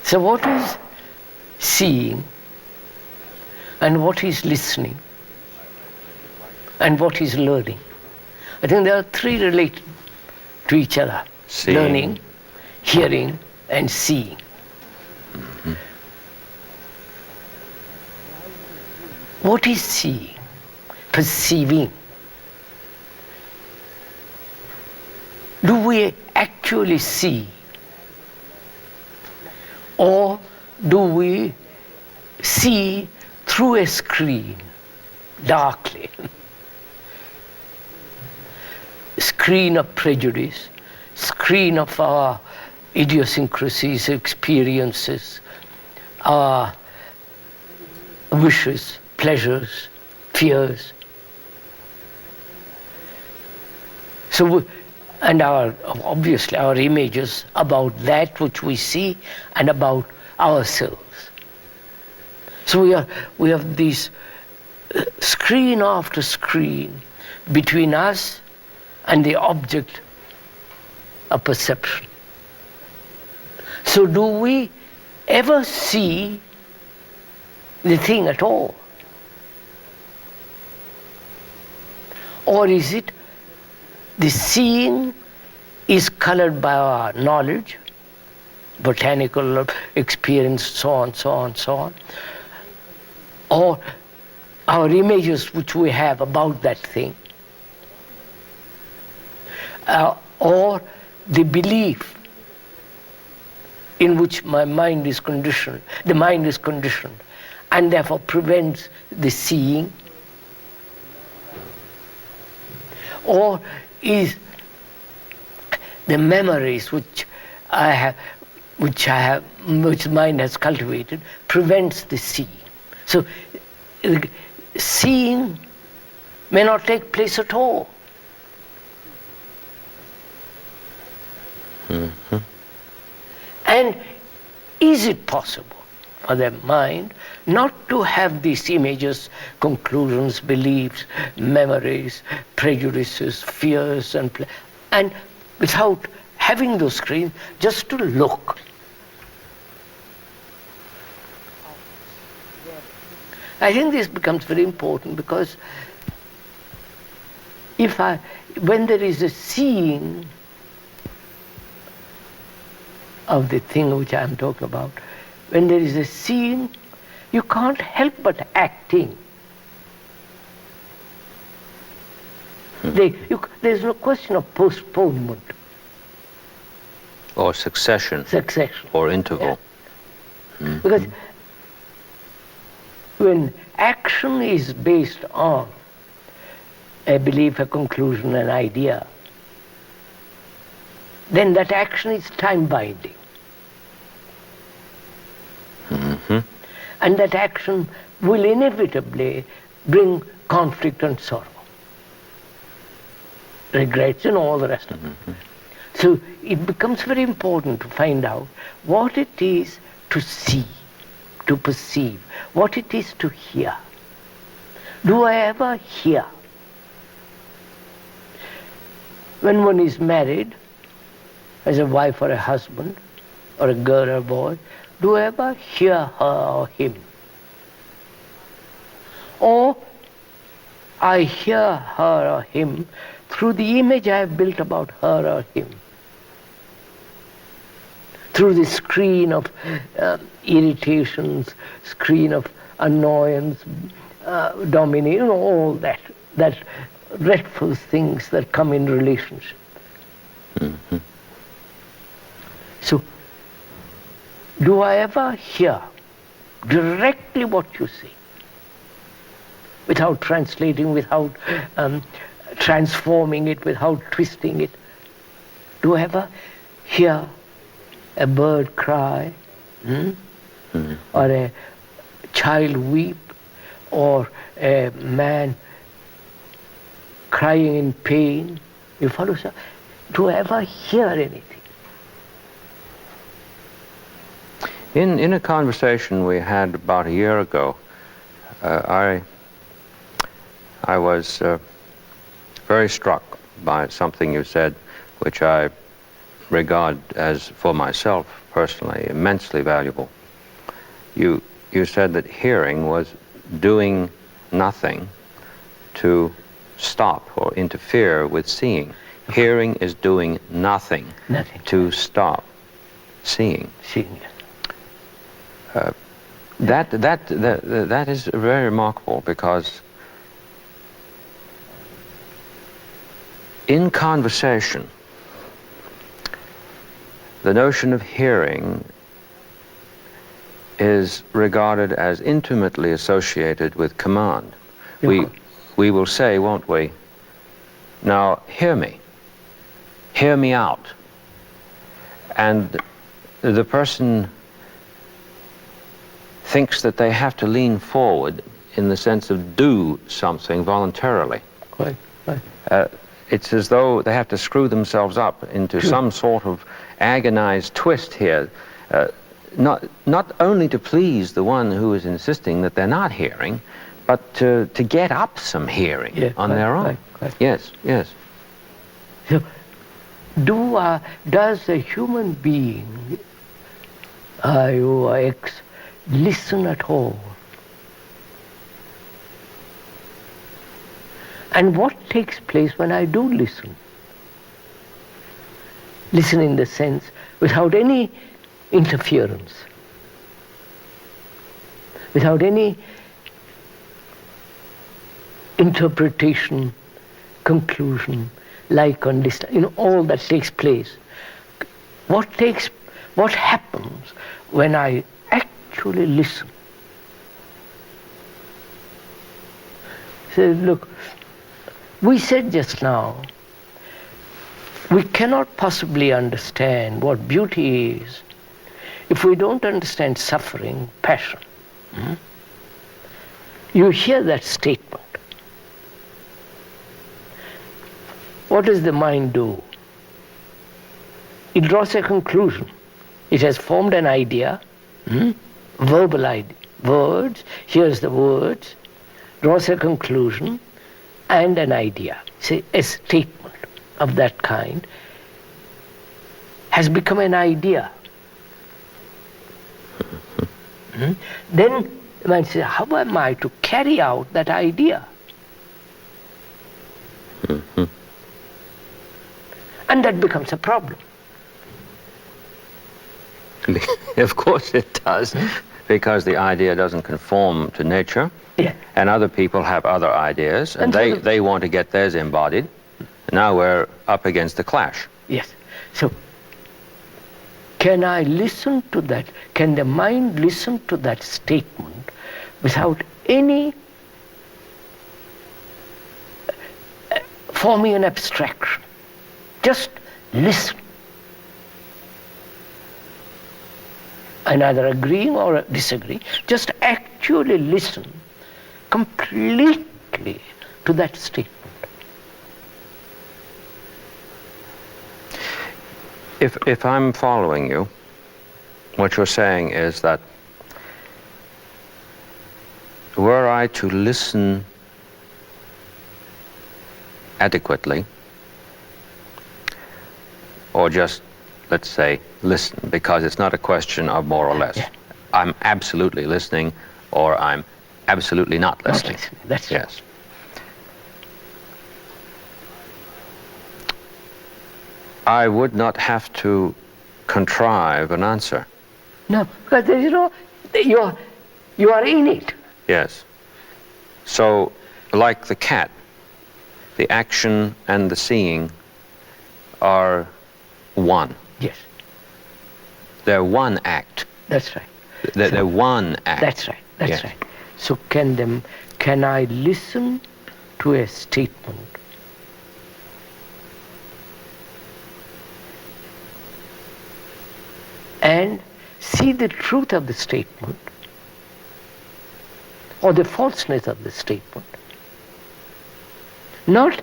So what is seeing, and what is listening, and what is learning? I think there are three related to each other. Seeing. Learning, hearing, and seeing. Mm-hmm. What is seeing? Perceiving. Do we actually see? Or do we see through a screen, darkly? Screen of prejudice, screen of our idiosyncrasies, experiences, our wishes, pleasures, fears. So, and obviously our images about that which we see and about ourselves. So we have these screen after screen between us and the object of perception. So do we ever see the thing at all? Or is it the seeing is colored by our knowledge, botanical experience, so on, so on, so on, or our images which we have about that thing, or the belief in which my mind is conditioned, the mind is conditioned, and therefore prevents the seeing? Or is the memories which mind has cultivated prevents the seeing? So seeing may not take place at all. Mm-hmm. And is it possible for the mind not to have these images, conclusions, beliefs, memories, prejudices, fears, and without having those screens, just to look? I think this becomes very important, because when there is a seeing of the thing which I am talking about, when there is a seeing, you can't help but acting. There's no question of postponement. Or succession. Or interval. Yeah. Mm-hmm. Because when action is based on a belief, a conclusion, an idea, then that action is time-binding. Mm-hmm. And that action will inevitably bring conflict and sorrow, regrets and all the rest of it. Mm-hmm. So it becomes very important to find out what it is to see, to perceive, what it is to hear. Do I ever hear? When one is married, as a wife or a husband, or a girl or a boy, do I ever hear her or him? Or I hear her or him through the image I have built about her or him, through the screen of irritations, screen of annoyance, domination, all that dreadful things that come in relationship. Mm-hmm. So, do I ever hear directly what you say, without translating, without transforming it, without twisting it? Do I ever hear a bird cry, Mm-hmm. or a child weep, or a man crying in pain? You follow, sir? Do I ever hear anything? In a conversation we had about a year ago, I was very struck by something you said, which I regard as, for myself personally, immensely valuable. You said that hearing was doing nothing to stop or interfere with seeing. Hearing is doing nothing, to stop seeing. Seeing. That is very remarkable, because in conversation, the notion of hearing is regarded as intimately associated with command. We will say, won't we, now hear me out. And the person thinks that they have to lean forward in the sense of do something voluntarily. Right. It's as though they have to screw themselves up into some sort of agonized twist here, not only to please the one who is insisting that they're not hearing, but to get up some hearing on their own. Right. Yes. So, does a human being, I or X, listen at all? And what takes place when I do listen? Listen in the sense without any interference, without any interpretation, conclusion, like on this, all that takes place. What happens when I actually listen? So look, we said just now, we cannot possibly understand what beauty is if we don't understand suffering, passion. You hear that statement. What does the mind do? It draws a conclusion. It has formed an idea, verbal idea, words, hears the words, draws a conclusion and an idea. Say, a statement of that kind has become an idea. Then the mind says, how am I to carry out that idea? And that becomes a problem. Of course it does, because the idea doesn't conform to nature, and other people have other ideas, and they want to get theirs embodied. Now we're up against the clash. Yes. So, can I listen to that? Can the mind listen to that statement without any forming an abstraction? Just listen. And either agreeing or disagreeing, just actually listen completely to that statement. If I'm following you, what you're saying is that were I to listen adequately, or just, let's say, listen, because it's not a question of more or less. I'm absolutely listening, or I'm absolutely not listening. That's yes. I would not have to contrive an answer. No, because you are in it. Yes. So, like the cat, the action and the seeing are one. Yes. They're one act. That's right. They're one act. That's right. That's right. So can I listen to a statement and see the truth of the statement or the falseness of the statement? Not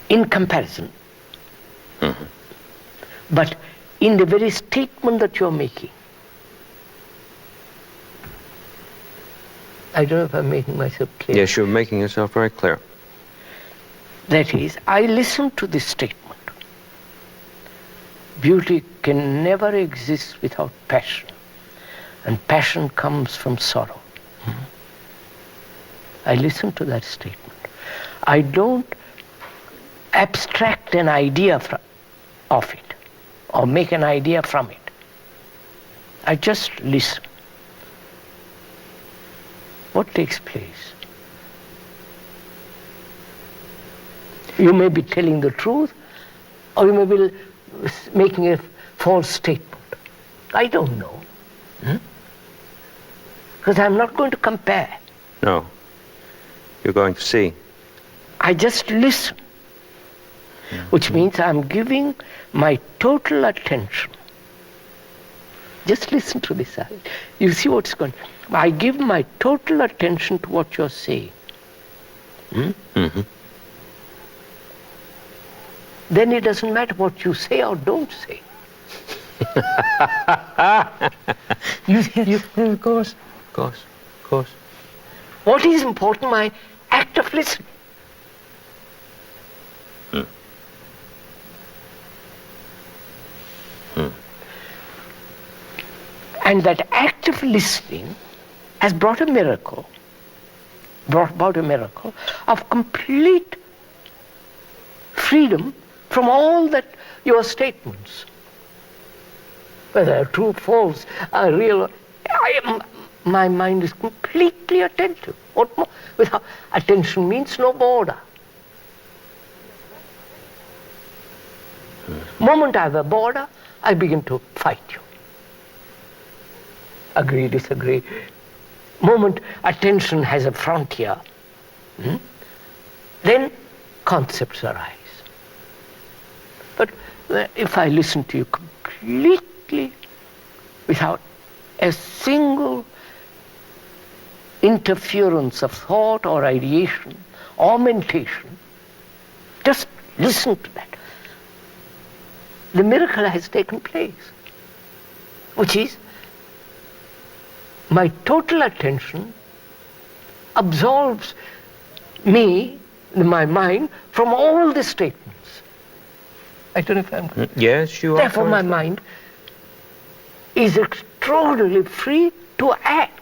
in comparison, but in the very statement that you're making. I don't know if I'm making myself clear. Yes, you're making yourself very clear. That is, I listen to this statement. Beauty can never exist without passion, and passion comes from sorrow. I listen to that statement. I don't abstract an idea of it or make an idea from it. I just listen. What takes place? You may be telling the truth, or you may be making a false statement. I don't know. Because I'm not going to compare. No. You're going to see. I just listen. Which means I'm giving my total attention. Just listen to this. You see what's going on. I give my total attention to what you're saying. Mm-hmm. Then it doesn't matter what you say or don't say. Of course. What is important? My act of listening. And that act of listening has brought about a miracle of complete freedom from all that your statements, whether true, false, real. My mind is completely attentive. What more? Without attention means no border. Moment I have a border, I begin to fight you. Agree, disagree. Moment attention has a frontier, then concepts arise. But if I listen to you completely without a single interference of thought or ideation or mentation, just listen to that, the miracle has taken place, which is my total attention absolves me, my mind, from all the statements. I don't know if I'm correct. Yes, you are. Therefore, my mind is extraordinarily free to act.